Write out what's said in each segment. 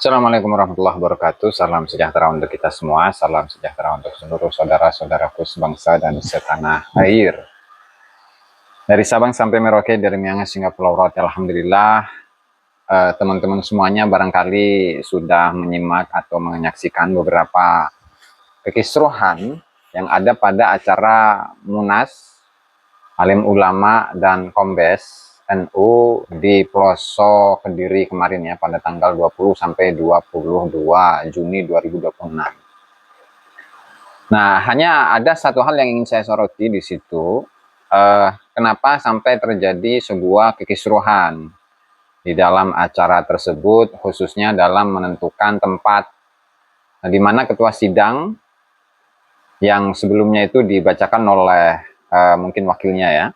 Assalamualaikum warahmatullahi wabarakatuh. Salam sejahtera untuk kita semua. Salam sejahtera untuk seluruh saudara-saudaraku sebangsa dan setanah air. Dari Sabang sampai Merauke, dari Miangas hingga Pulau Rote, alhamdulillah teman-teman semuanya barangkali sudah menyimak atau menyaksikan beberapa kekisruhan yang ada pada acara Munas Alim Ulama dan Kombes NU di Pelosok Kediri kemarin ya, pada tanggal 20 sampai 22 Juni 2026. Nah, hanya ada satu hal yang ingin saya soroti di situ. Kenapa sampai terjadi sebuah kekisruhan di dalam acara tersebut, khususnya dalam menentukan tempat di mana ketua sidang yang sebelumnya itu dibacakan oleh mungkin wakilnya ya,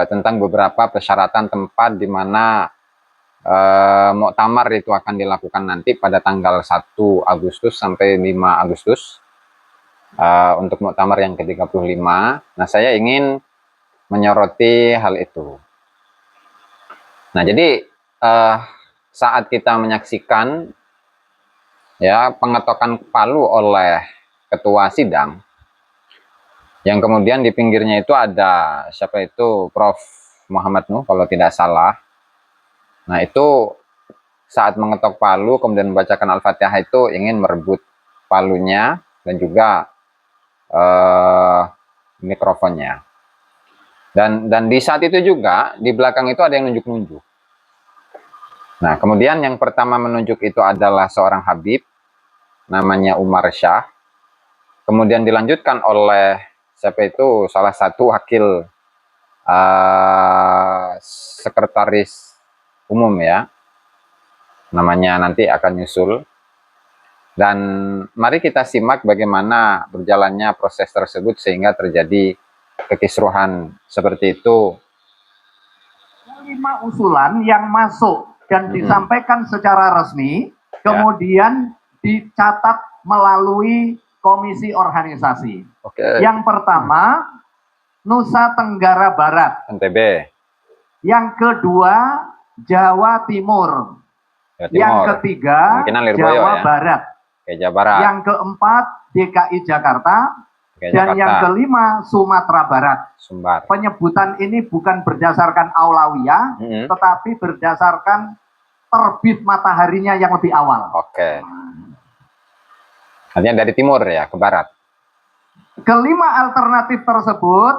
tentang beberapa persyaratan tempat di mana muktamar itu akan dilakukan nanti pada tanggal 1 Agustus sampai 5 Agustus untuk muktamar yang ke-35. Nah, saya ingin menyoroti hal itu. Nah, jadi saat kita menyaksikan ya pengetokan palu oleh ketua sidang, yang kemudian di pinggirnya itu ada siapa itu, Prof. Muhammad Nuh kalau tidak salah. Nah, itu saat mengetok palu kemudian membacakan Al-Fatihah itu ingin merebut palunya dan juga mikrofonnya. Dan di saat itu juga di belakang itu ada yang nunjuk-nunjuk. Nah, kemudian yang pertama menunjuk itu adalah seorang Habib namanya Umar Syah. Kemudian dilanjutkan oleh siapa itu, salah satu wakil sekretaris umum ya, namanya nanti akan nyusul. Dan mari kita simak bagaimana berjalannya proses tersebut sehingga terjadi kekisruhan seperti itu. 5 usulan yang masuk dan disampaikan secara resmi, kemudian dicatat melalui komisi organisasi. Yang pertama, Nusa Tenggara Barat. NTB. Yang kedua, Jawa Timur. Yang ketiga, Jawa Barat. Jawa Barat. Yang keempat, DKI Jakarta. Dan yang kelima, Sumatera Barat. Penyebutan ini bukan berdasarkan aulawiyah, tetapi berdasarkan terbit mataharinya yang lebih awal. Oke. Artinya dari timur ya ke barat. Kelima alternatif tersebut.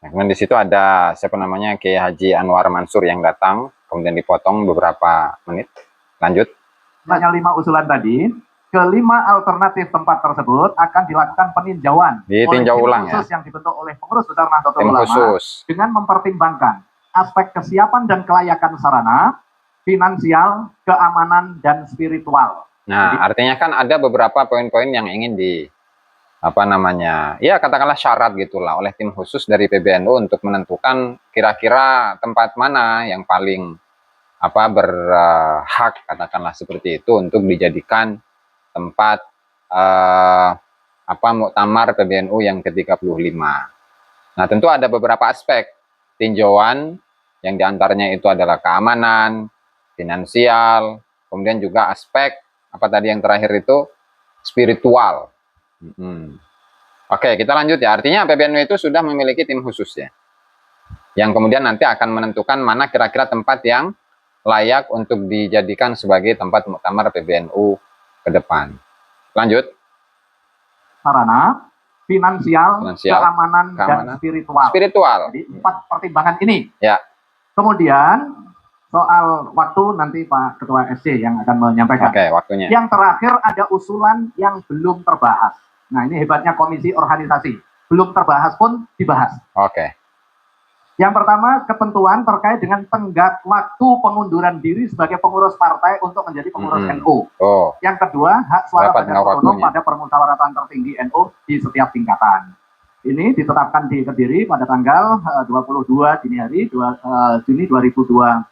Nah, kemudian di situ ada siapa namanya, Kiai Haji Anwar Mansur yang datang, kemudian dipotong beberapa menit. Lanjut. Hanya 5 usulan tadi. Kelima alternatif tempat tersebut akan dilakukan peninjauan ditinjau ulang khusus ya, yang dibentuk oleh pengurus besar Nahdlatul Ulama dengan mempertimbangkan aspek kesiapan dan kelayakan sarana, finansial, keamanan, dan spiritual. Nah, artinya kan ada beberapa poin-poin yang ingin ya katakanlah syarat gitulah oleh tim khusus dari PBNU untuk menentukan kira-kira tempat mana yang paling berhak, katakanlah seperti itu, untuk dijadikan tempat muktamar PBNU yang ke-35. Nah, tentu ada beberapa aspek tinjauan yang diantaranya itu adalah keamanan, finansial, kemudian juga aspek tadi yang terakhir itu spiritual. Oke, kita lanjut ya. Artinya PBNU itu sudah memiliki tim khusus ya, yang kemudian nanti akan menentukan mana kira-kira tempat yang layak untuk dijadikan sebagai tempat muktamar PBNU ke depan. Lanjut. Sarana, finansial, keamanan, dan spiritual. Jadi 4 pertimbangan ini. Ya. Kemudian soal waktu nanti Pak Ketua SC yang akan menyampaikan. Oke, waktunya. Yang terakhir ada usulan yang belum terbahas. Nah, ini hebatnya komisi organisasi. Belum terbahas pun dibahas. Oke. Yang pertama, ketentuan terkait dengan tenggat waktu pengunduran diri sebagai pengurus partai untuk menjadi pengurus NU. Yang kedua, hak suara badan otonom pada permusyawaratan tertinggi NU di setiap tingkatan. Ini ditetapkan di Kediri pada tanggal 22 dini hari Juni 2026.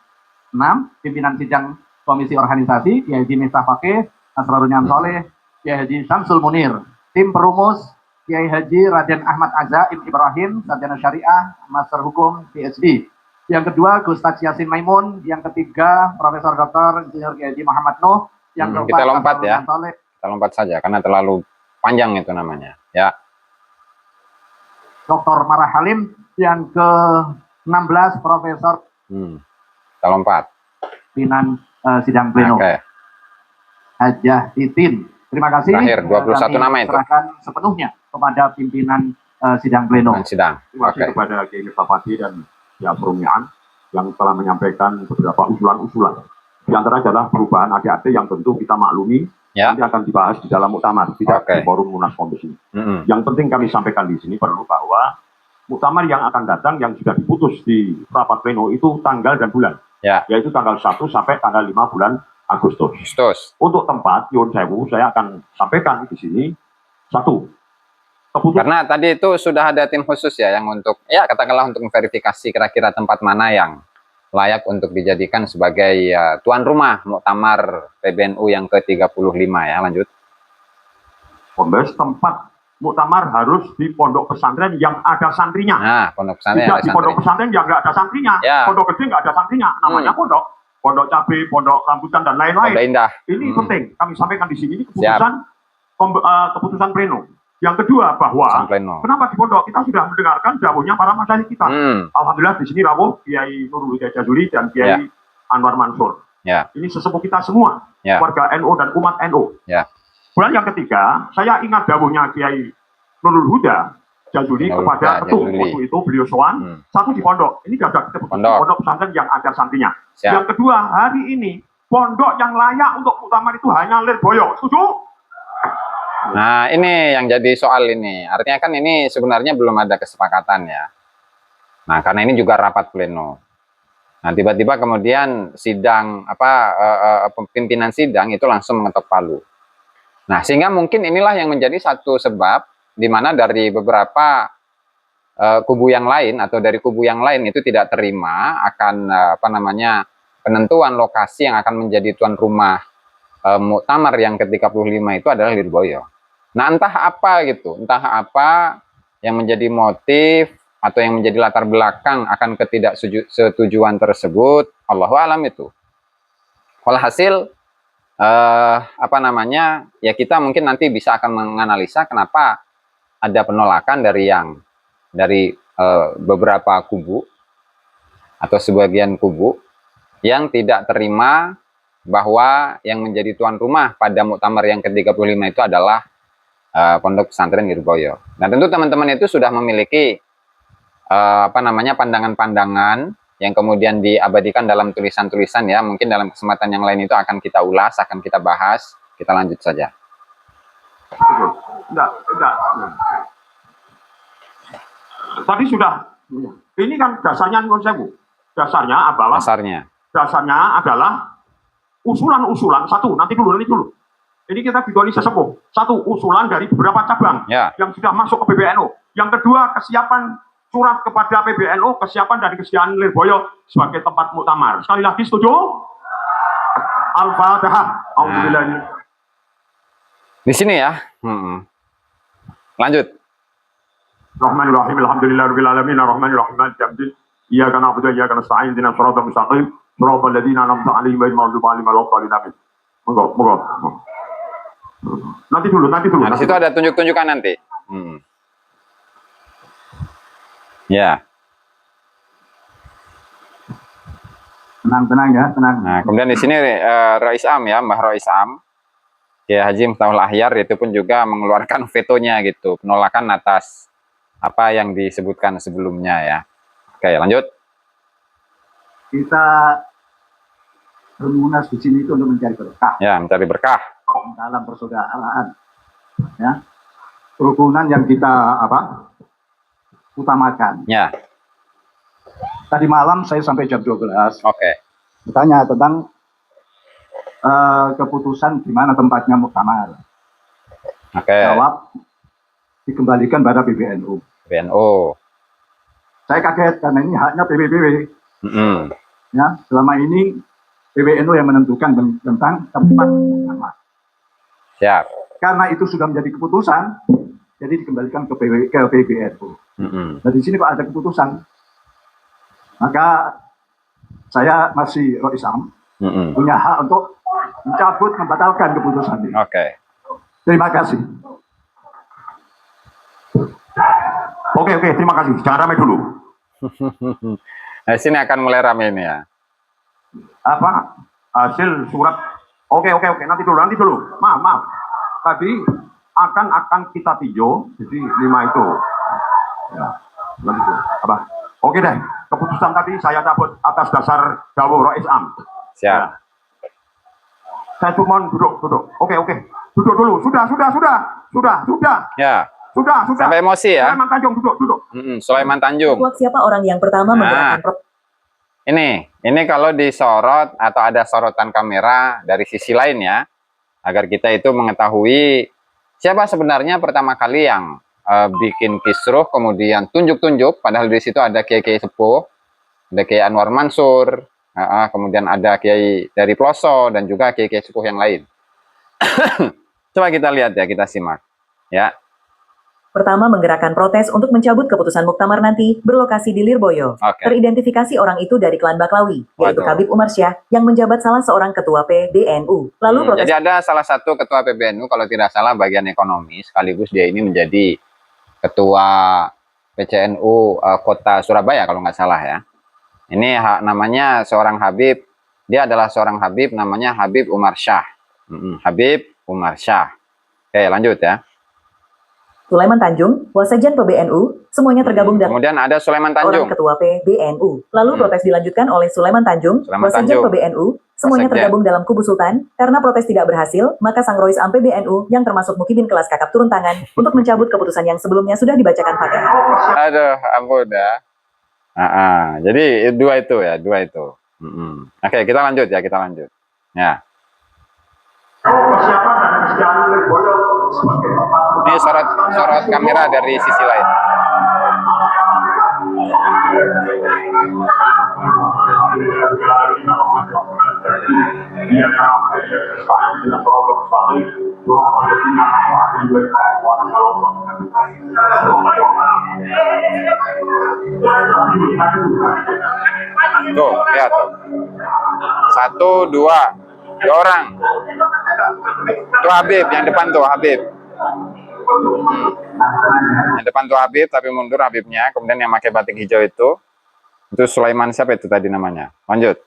Pimpinan sidang komisi organisasi, Kiai Haji Miftah Fakih, Asrarun Niam Soleh, Kiai Haji Syamsul Munir. Tim perumus, Kiai Haji Raden Ahmad Azaim Ibrahim, Sarjana Syariah, Master Hukum, PhD. Yang kedua Gus Taj Yasin Maimun, yang ketiga Profesor Dr. Insinyur Kiai Haji Muhammad Nuh, yang keempat kita lompat ya. Saleh. Kita lompat saja karena terlalu panjang itu namanya. Ya. Dr. Marah Halim, yang ke-16 Profesor kita lompat. Pimpinan sidang pleno. Oke. Hajah Titin. Terima kasih. Terakhir 21 nama itu. Serahkan sepenuhnya kepada pimpinan sidang pleno. Sidang. Terima kasih kepada Kiai Miftahfati dan ya Perumian yang telah menyampaikan beberapa usulan-usulan. Di antara adalah perubahan adik-adik yang tentu kita maklumi, nanti akan dibahas di dalam muktamar, tidak di forum Munas Komisi. Yang penting kami sampaikan di sini perlu bahwa muktamar yang akan datang yang sudah diputus di rapat pleno itu tanggal dan bulan, yaitu tanggal 1 sampai tanggal 5 bulan Agustus. Untuk tempat Yun Sewu saya akan sampaikan di sini satu. Karena tadi itu sudah ada tim khusus ya yang untuk katakanlah untuk memverifikasi kira-kira tempat mana yang layak untuk dijadikan sebagai tuan rumah muktamar PBNU yang ke-35 ya. Lanjut. Kombes, tempat muktamar harus di pondok pesantren yang ada santrinya. Nah, pondok pesantren tidak di pondok pesantren yang nggak ada santrinya. Pondok gede nggak ada santrinya. Namanya pondok cabai, pondok rambutan dan lain-lain. Ini penting kami sampaikan di sini. Ini keputusan pleno. Yang kedua bahwa kenapa di pondok kita sudah mendengarkan dawuhnya para masyayikh kita. Alhamdulillah di sini rawuh Kiai Nurul Hidayat Jazuli dan Kiai Anwar Mansur. Ini sesepuh kita semua, warga NU dan umat NU. Kemudian yang ketiga, saya ingat dawuhnya Kiai Nurul Huda Jazuli kepada ketum waktu itu beliau soan satu di pondok. Ini sudah kita pondok pesantren yang ada santrinya. Yang kedua, hari ini pondok yang layak untuk muktamar itu hanya Lirboyo. Setuju? Nah, ini yang jadi soal ini. Artinya kan ini sebenarnya belum ada kesepakatan ya. Nah, karena ini juga rapat pleno. Nah, tiba-tiba kemudian sidang pimpinan sidang itu langsung mengetok palu. Nah, sehingga mungkin inilah yang menjadi satu sebab di mana dari beberapa kubu yang lain atau dari kubu yang lain itu tidak terima akan penentuan lokasi yang akan menjadi tuan rumah muktamar yang ke-35 itu adalah Lirboyo. Nah, entah apa yang menjadi motif atau yang menjadi latar belakang akan ketidaksetujuan tersebut, Allahu a'lam itu. Walhasil ya kita mungkin nanti bisa akan menganalisa kenapa ada penolakan dari beberapa kubu atau sebagian kubu yang tidak terima bahwa yang menjadi tuan rumah pada muktamar yang ke-35 itu adalah Pondok Pesantren Lirboyo. Nah, tentu teman-teman itu sudah memiliki pandangan-pandangan yang kemudian diabadikan dalam tulisan-tulisan ya. Mungkin dalam kesempatan yang lain itu akan kita ulas, akan kita bahas. Kita lanjut saja. Enggak. Tadi sudah. Ini kan dasarnya Nyuwun Sewu. Dasarnya adalah usulan-usulan satu. Nanti dulu. Ini kita bidoli sesepuh. Satu, usulan dari beberapa cabang yang sudah masuk ke PBNU. Yang kedua, kesiapan surat kepada PBNU, kesiapan dari kesediaan Lirboyo sebagai tempat muktamar. Sekali lagi setuju? Al-Fatihah. Alhamdulillah. Di sini ya. Lanjut. Rahmanirrahim. Alhamdulillahirabbil alamin. Arrahmanirrahim. Maliki yaumiddin. Iyyaka na'budu wa iyyaka nasta'in. Ihdinas siratal mustaqim. Shiratal ladzina an'amta 'alaihim ghairil maghdubi alaihim waladdallin. Monggo. Nanti dulu. Nah, di situ ada tunjuk-tunjukkan nanti. Ya. Tenang ya. Nah, kemudian di sini Rais Am ya, Mbah Rais Am, Kiai Haji Miftahul Ahyar itu pun juga mengeluarkan vetonya gitu, penolakan atas apa yang disebutkan sebelumnya ya. Oke, lanjut. Kita bermunas di sini itu untuk mencari berkah. Ya, mencari berkah. Dalam persaudaraan, ya, kerukunan yang kita utamakan. Ya. Tadi malam saya sampai jam 12. Oke. Bertanya tentang keputusan di mana tempatnya muktamar. Oke. Jawab dikembalikan pada PBNU. Saya kaget karena ini haknya PBBW. Ya, selama ini PBNU yang menentukan tentang tempat muktamar. Siap. Karena itu sudah menjadi keputusan, jadi dikembalikan ke PBNU. Nah, di sini kok ada keputusan. Maka saya masih Rois Am punya hak untuk mencabut, membatalkan keputusan ini. Oke. Terima kasih. Oke, terima kasih. Jangan ramai dulu. Nah, sini akan mulai ramai ini ya. Apa? Hasil surat. Oke. Nanti dulu. Maaf. Tadi akan kita tinjau. Jadi 5 itu. Ya. Nanti dulu. Apa? Oke deh. Keputusan tadi saya cabut atas dasar dawuh Rois Am. Siap. Ya. Saya cuma duduk. Oke. Duduk dulu. Sudah. Ya. Sudah. Sampai emosi ya. Sulaiman Tanjung, duduk. Sulaiman Tanjung. Siapa orang yang pertama menggerakkan Ini kalau disorot atau ada sorotan kamera dari sisi lain ya, agar kita itu mengetahui siapa sebenarnya pertama kali yang bikin kisruh, kemudian tunjuk-tunjuk, padahal di situ ada kiai-kiai sepuh, ada Kiai Anwar Mansur, kemudian ada kiai dari Ploso dan juga kiai-kiai sepuh yang lain. Coba kita lihat ya, kita simak ya. Pertama, menggerakkan protes untuk mencabut keputusan muktamar nanti berlokasi di Lirboyo. Teridentifikasi orang itu dari klan Baklawi, yaitu Habib Umar Syah, yang menjabat salah seorang ketua PBNU. Lalu protes. Jadi ada salah satu ketua PBNU, kalau tidak salah bagian ekonomi, sekaligus dia ini menjadi ketua PCNU kota Surabaya kalau nggak salah ya. Ini namanya seorang Habib, dia adalah seorang Habib, namanya Habib Umar Syah. Habib Umar Syah. Oke, lanjut ya. Sulaiman Tanjung, Wasekjen PBNU, semuanya tergabung dalam. Kemudian ada Sulaiman Tanjung, orang ketua PBNU. Lalu protes dilanjutkan oleh Sulaiman Tanjung, Wasekjen PBNU, semuanya tergabung dalam kubu Sultan. Karena protes tidak berhasil, maka Sang Rois Am PBNU yang termasuk Mukibin kelas kakap turun tangan untuk mencabut keputusan yang sebelumnya sudah dibacakan Fatihah. Aduh, ampun dah. Jadi dua itu. Oke, kita lanjut. Ya. Ini sorot kamera dari sisi lain. Tuh, lihat tuh. 1, 2 orang. Tuh Habib, yang depan tuh Habib. Yang depan tuh Habib, tapi mundur Habibnya. Kemudian yang pakai batik hijau itu Sulaiman siapa itu tadi namanya? Lanjut.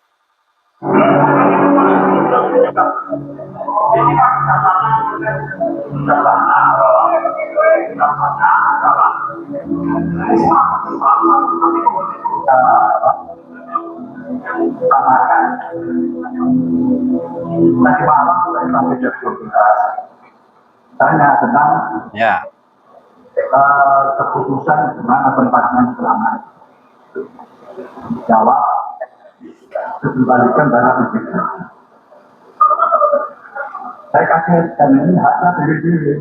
Tadi malam sampai jam 12 tanya tentang keputusan gimana penempatan selamat. Jawab dikembalikan barang bukti. Saya kaget dan ini haknya diri.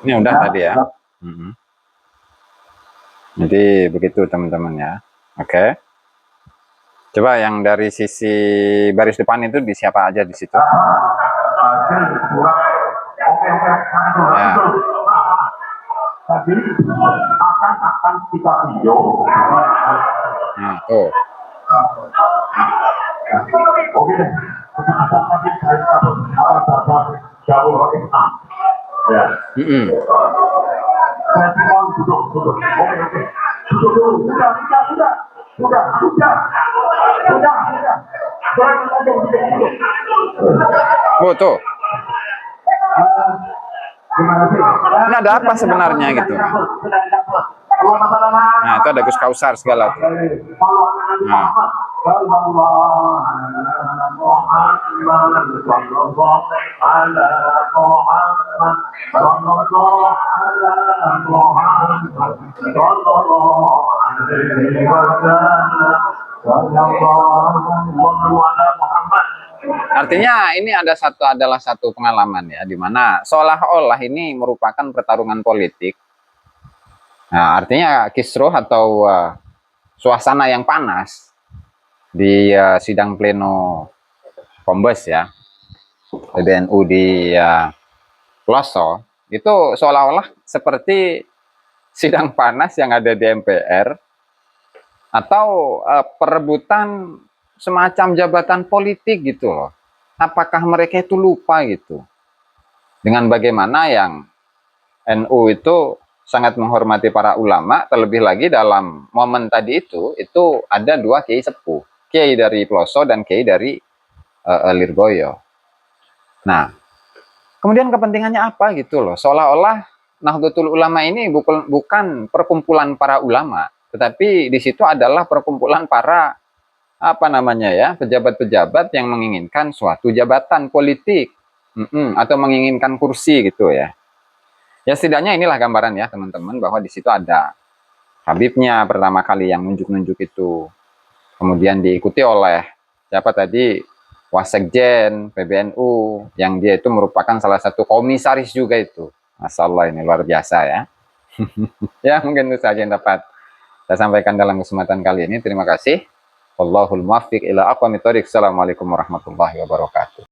Ini udah tadi ya. Jadi begitu teman-teman ya. Oke. Coba yang dari sisi baris depan itu di siapa aja di situ? Tadi akan kita tinjau. Tuh. Oke deh. Tadi saya cabut jauh Rois Am. Ya. Saya cuma duduk. Oke. Duduk dulu. Sudah. Oh tuh. Ini ada apa sebenarnya gitu? Nah itu ada Gus Kausar segala tuh. Nah. Artinya ini adalah satu pengalaman ya, di mana seolah-olah ini merupakan pertarungan politik. Nah, artinya kisruh atau suasana yang panas di sidang pleno Kombes ya, PBNU di Ploso, itu seolah-olah seperti sidang panas yang ada di MPR atau perebutan semacam jabatan politik gitu loh. Apakah mereka itu lupa gitu dengan bagaimana yang NU itu sangat menghormati para ulama, terlebih lagi dalam momen tadi itu ada dua kiai sepuh, kiai dari Ploso dan kiai dari Lirboyo. Nah, kemudian kepentingannya apa gitu loh, seolah-olah Nahdlatul Ulama ini bukan perkumpulan para ulama, tetapi di situ adalah perkumpulan para pejabat-pejabat yang menginginkan suatu jabatan politik atau menginginkan kursi gitu ya. Ya setidaknya inilah gambaran ya teman-teman, bahwa di situ ada Habibnya pertama kali yang nunjuk-nunjuk itu, kemudian diikuti oleh siapa tadi, Wasekjen PBNU, yang dia itu merupakan salah satu komisaris juga itu. Masya Allah, ini luar biasa ya. Ya mungkin itu saja yang dapat saya sampaikan dalam kesempatan kali ini. Terima kasih. Wallahul muwaffiq ila aqwamit thoriq. Assalamualaikum warahmatullahi wabarakatuh.